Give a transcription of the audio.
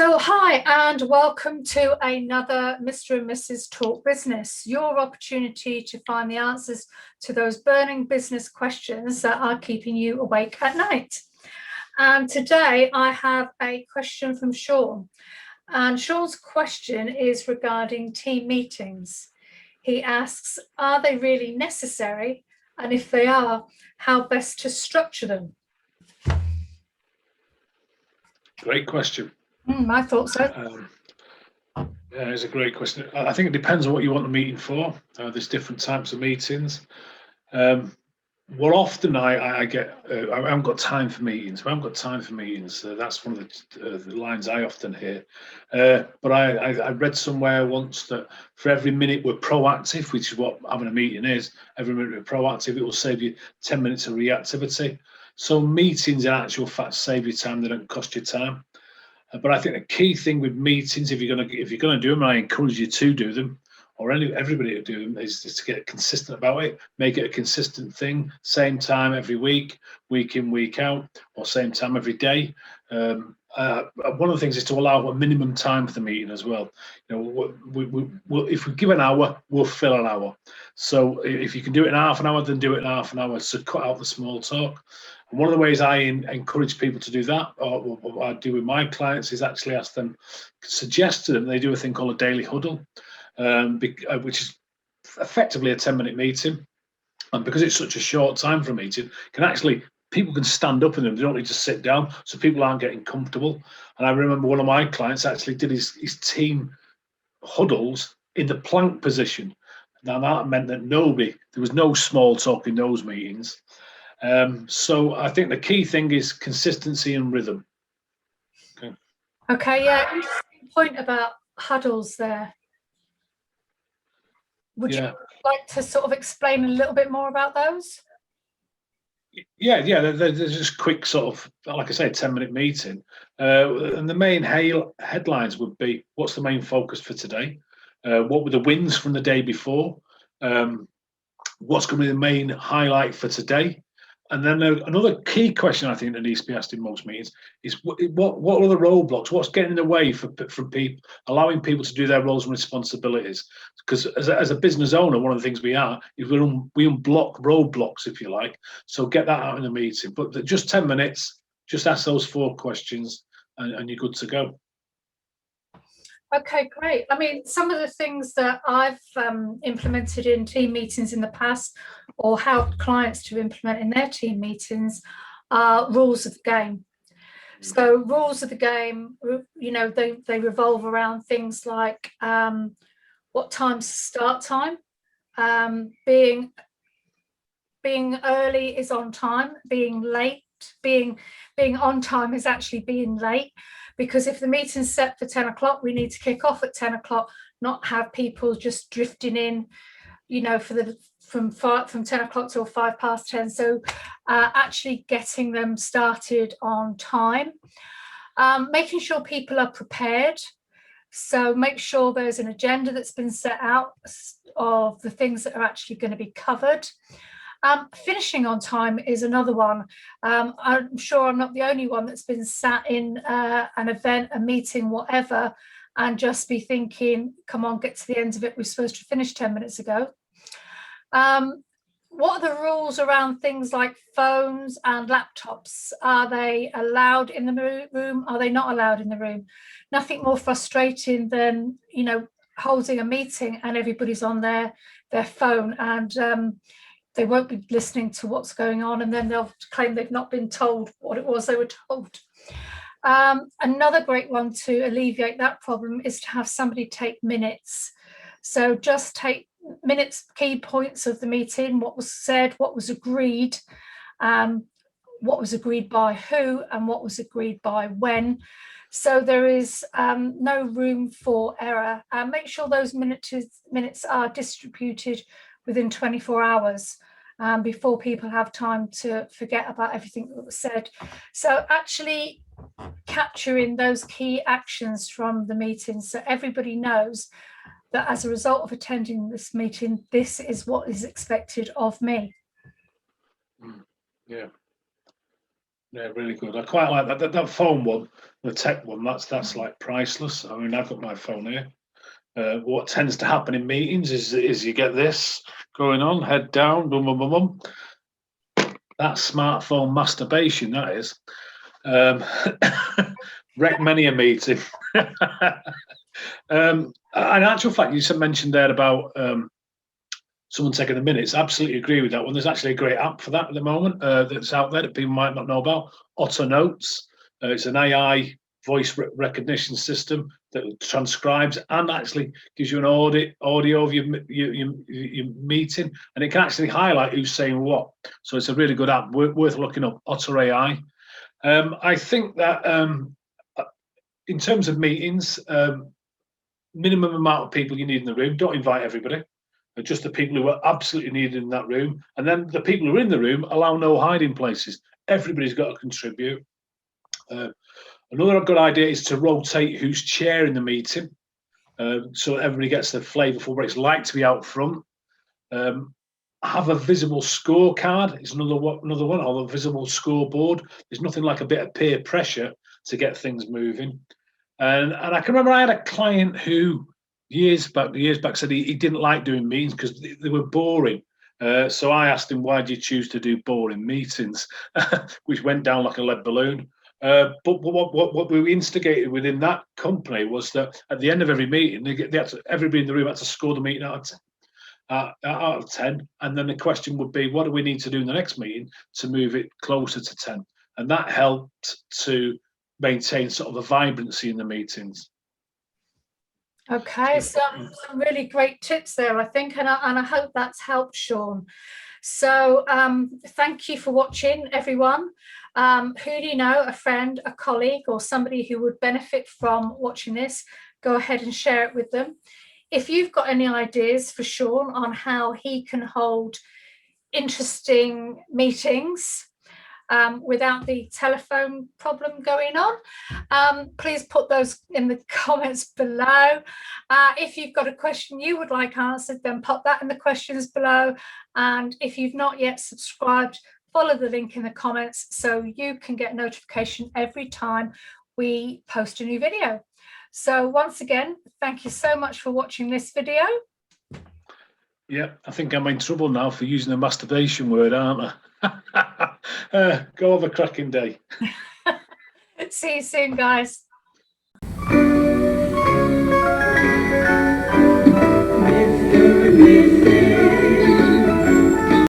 So, hi, and welcome to another Mr. and Mrs. Talk Business, your opportunity to find the answers to those burning business questions that are keeping you awake at night. And today I have a question from Sean. And Sean's question is regarding team meetings. He asks, are they really necessary? And if they are, how best to structure them? Great question. I thought so. Yeah, it's a great question. I think it depends on what you want the meeting for. There's different types of meetings. What often I get, I haven't got time for meetings. I haven't got time for meetings. That's one of the lines I often hear. But I read somewhere once that for every minute we're proactive, which is what having a meeting is, every minute we're proactive, it will save you 10 minutes of reactivity. So meetings in actual fact save you time, they don't cost you time. But I think the key thing with meetings, if you're going to do them, I encourage you to do them, or everybody to do them, is to get consistent about it. Make it a consistent thing. Same time every week, week in, week out, or same time every day. One of the things is to allow a minimum time for the meeting as well. You know, if we give an hour, we'll fill an hour. So if you can do it in half an hour, then do it in half an hour. So cut out the small talk. And one of the ways I encourage people to do that, or what I do with my clients, is actually ask them, suggest to them they do a thing called a daily huddle, which is effectively a 10-minute meeting. And because it's such a short time for a meeting, people can stand up in them. They don't need to sit down, so people aren't getting comfortable. And I remember one of my clients actually did his team huddles in the plank position. Now that meant that there was no small talk in those meetings. So I think the key thing is consistency and rhythm. Okay, yeah, interesting point about huddles there. Would you like to sort of explain a little bit more about those? Yeah, they're just quick sort of, like I say, 10-minute meeting. And the main headlines would be, what's the main focus for today? What were the wins from the day before? What's going to be the main highlight for today? And then another key question I think that needs to be asked in most meetings is what are the roadblocks? What's getting in the way from people, allowing people to do their roles and responsibilities? Because as a business owner, one of the things we are is we unblock roadblocks, if you like. So get that out in the meeting. But just 10 minutes, just ask those 4 questions, and you're good to go. Okay, great. I mean, some of the things that I've implemented in team meetings in the past, or helped clients to implement in their team meetings, are rules of the game. So rules of the game, you know, they revolve around things like what time's start time, being early is on time, being late, being on time is actually being late. Because if the meeting's set for 10 o'clock, we need to kick off at 10 o'clock, not have people just drifting in, you know, from 10 o'clock till 10:05. So actually getting them started on time, making sure people are prepared. So make sure there's an agenda that's been set out of the things that are actually going to be covered. Finishing on time is another one. I'm sure I'm not the only one that's been sat in an event, a meeting, whatever, and just be thinking, come on, get to the end of it. We're supposed to finish 10 minutes ago. What are the rules around things like phones and laptops? Are they allowed in the room? Are they not allowed in the room? Nothing more frustrating than, you know, holding a meeting and everybody's on their phone, and they won't be listening to what's going on, and then they'll claim they've not been told what it was they were told. Another great one to alleviate that problem is to have somebody take minutes. So just take minutes, key points of the meeting, what was said, what was agreed by who, and what was agreed by when. So there is no room for error. Make sure those minutes are distributed within 24 hours before people have time to forget about everything that was said. So actually capturing those key actions from the meeting, so everybody knows that as a result of attending this meeting, this is what is expected of me. Yeah. Yeah, really good. I quite like that. That phone one, the tech one. That's like priceless. I mean, I've got my phone here. What tends to happen in meetings is you get this going on, head down, boom, boom, boom, boom. That smartphone masturbation, that is. Wrecked many a meeting. In actual fact, you mentioned there about someone taking the minutes. Absolutely agree with that one. There's actually a great app for that at the moment that's out there that people might not know about. Otto Notes. It's an AI voice recognition system that transcribes and actually gives you an audio of your meeting, and it can actually highlight who's saying what. So it's a really good app, worth looking up. Otter AI. I think that in terms of meetings, minimum amount of people you need in the room. Don't invite everybody. Just the people who are absolutely needed in that room, and then the people who are in the room allow no hiding places. Everybody's got to contribute. Another good idea is to rotate who's chairing the meeting, so everybody gets the flavour for what it's like to be out front. Have a visible scorecard. It's another one. Or a visible scoreboard. There's nothing like a bit of peer pressure to get things moving. And I can remember I had a client who years back said he didn't like doing meetings because they were boring. So I asked him, why do you choose to do boring meetings? Which went down like a lead balloon. But what we instigated within that company was that at the end of every meeting, everybody in the room had to score the meeting out of 10. And then the question would be, what do we need to do in the next meeting to move it closer to 10? And that helped to maintain sort of a vibrancy in the meetings. Okay, some really great tips there, I think, and I hope that's helped, Sean. So thank you for watching, everyone. Who do you know, a friend, a colleague, or somebody who would benefit from watching this? Go ahead and share it with them. If you've got any ideas for Sean on how he can hold interesting meetings without the telephone problem going on, please put those in the comments below. If you've got a question you would like answered, then pop that in the questions below. And if you've not yet subscribed, follow the link in the comments so you can get notification every time we post a new video. So once again, thank you so much for watching this video. Yeah, I think I'm in trouble now for using the masturbation word, aren't I? Go have a cracking day. See you soon, guys.